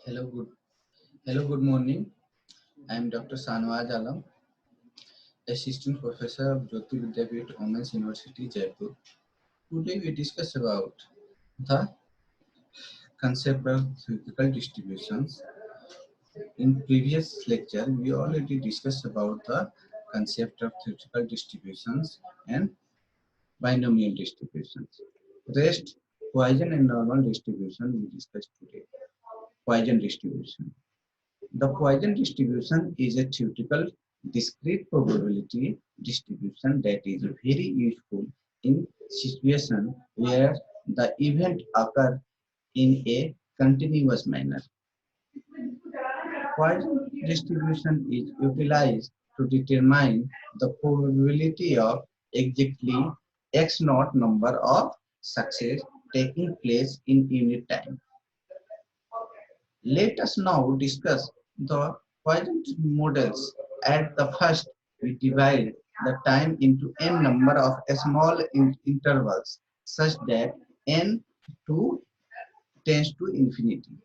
Hello, good morning. I am Dr. Sanwaj Alam, Assistant Professor of Jyoti Vidyapeeth Women's University, Jaipur. Today we discuss about the concept of theoretical distributions. In previous lecture, we already discussed about the concept of theoretical distributions and binomial distributions. Rest, Poisson and normal distribution we discussed today. Poisson distribution. The Poisson distribution is a theoretical discrete probability distribution that is very useful in situations where the event occur in a continuous manner. Poisson distribution is utilized to determine the probability of exactly x naught number of success taking place in unit time. Let us now discuss the Poisson models. At the first, we divide the time into n number of small intervals such that n2 tends to infinity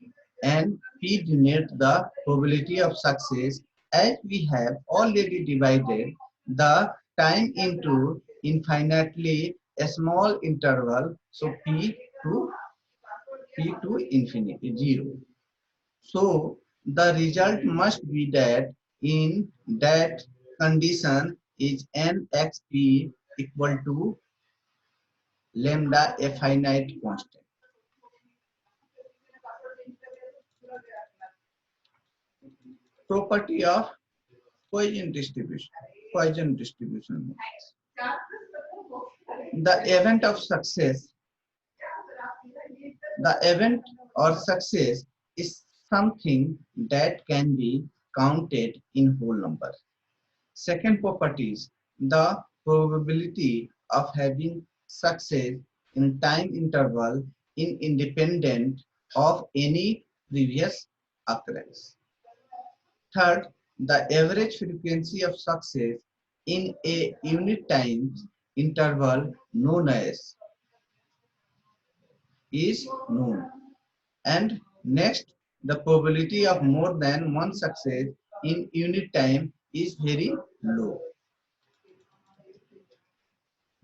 and p denotes the probability of success as we have already divided the time into infinitely a small interval, so p to infinity 0. So the result must be that in that condition is nxp equal to lambda a finite constant. Property of Poisson distribution. Poisson distribution. The event of success. The event or success is something that can be counted in whole number. Second property is the probability of having success in time interval in independent of any previous occurrence. Third, the average frequency of success in a unit time interval known as is known. And next, the probability of more than one success in unit time is very low.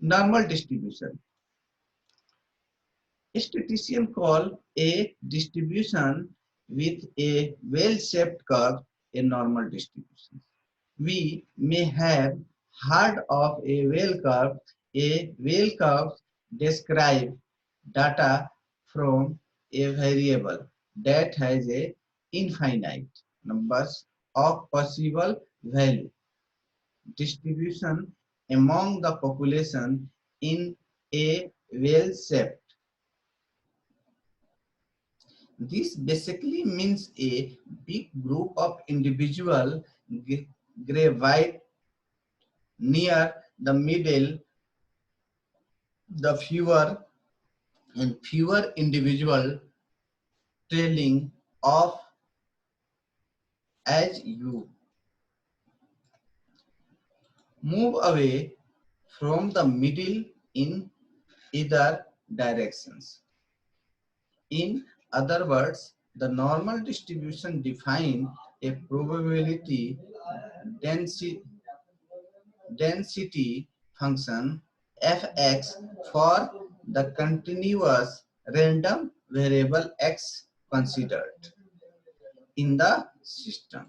Normal distribution. Statisticians call a distribution with a well-shaped curve a normal distribution. We may have heard of a whale curve. A whale curve describes data from a variable that has a infinite numbers of possible value distribution among the population in a well-shaped. This basically means a big group of individuals gravitate near the middle, the fewer and fewer individual trailing off as you move away from the middle in either directions. In other words, the normal distribution defines a probability density, density function fx for the continuous random variable x considered in the system.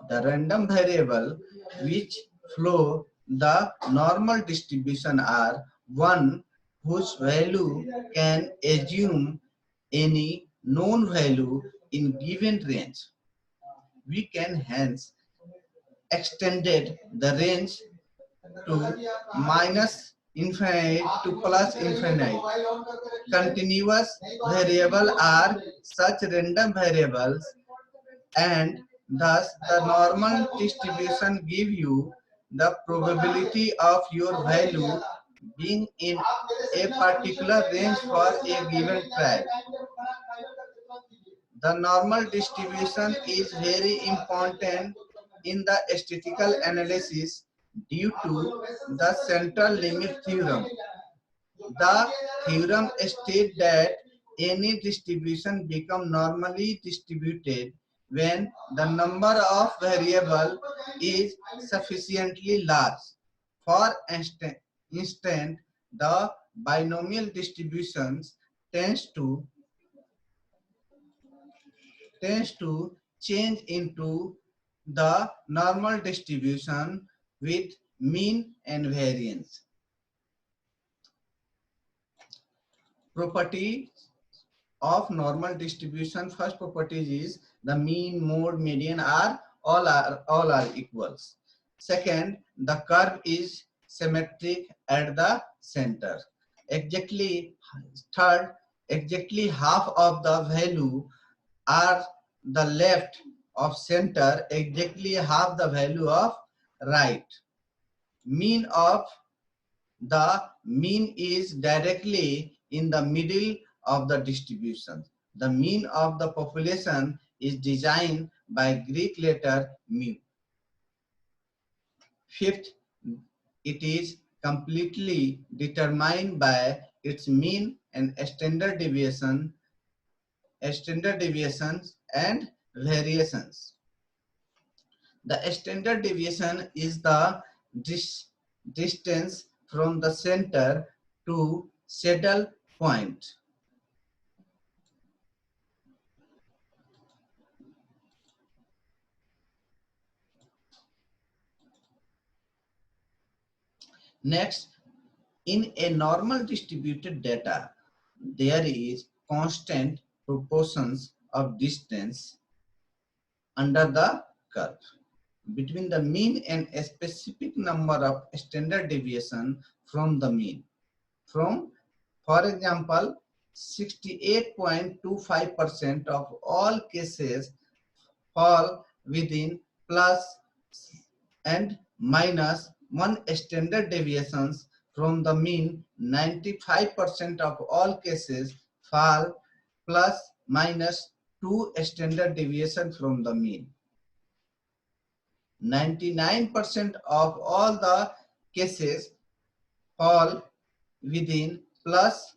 The random variable which flow the normal distribution are one whose value can assume any known value in given range. We can hence extended the range to minus infinite to plus infinite. Continuous variable are such random variables and thus the normal distribution give you the probability of your value being in a particular range for a given track. The normal distribution is very important in the statistical analysis due to the central limit theorem. The theorem states that any distribution become normally distributed when the number of variable is sufficiently large. For instance, the binomial distributions tends to change into the normal distribution with mean and variance. Property of normal distribution. First property is the mean, mode, median are all are equals. Second, the curve is symmetric at the center. Exactly third, exactly half of the value are the left of center, exactly half the value of right. Mean of the mean is directly in the middle of the distribution. The mean of the population is designed by Greek letter mu. Fifth, it is completely determined by its mean and standard deviations and variations. The standard deviation is the distance from the center to saddle point. Next, in a normal distributed data, there is constant proportions of distance under the curve between the mean and a specific number of standard deviation from the mean. For example, 68.25% of all cases fall within plus and minus 1 standard deviations from the mean. 95% of all cases fall plus minus 2 standard deviations from the mean. 99% of all the cases fall within plus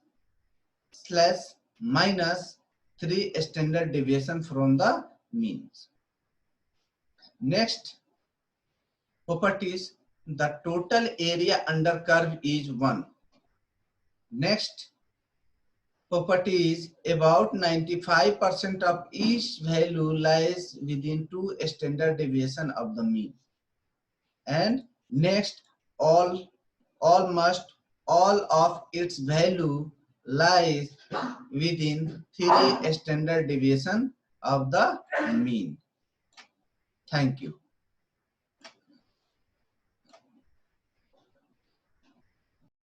slash minus 3 standard deviation from the means. Next properties, the total area under curve is 1. Next property is about 95% of each value lies within 2 standard deviation of the mean. And next, almost all of its value lies within 3 standard deviation of the mean. Thank you.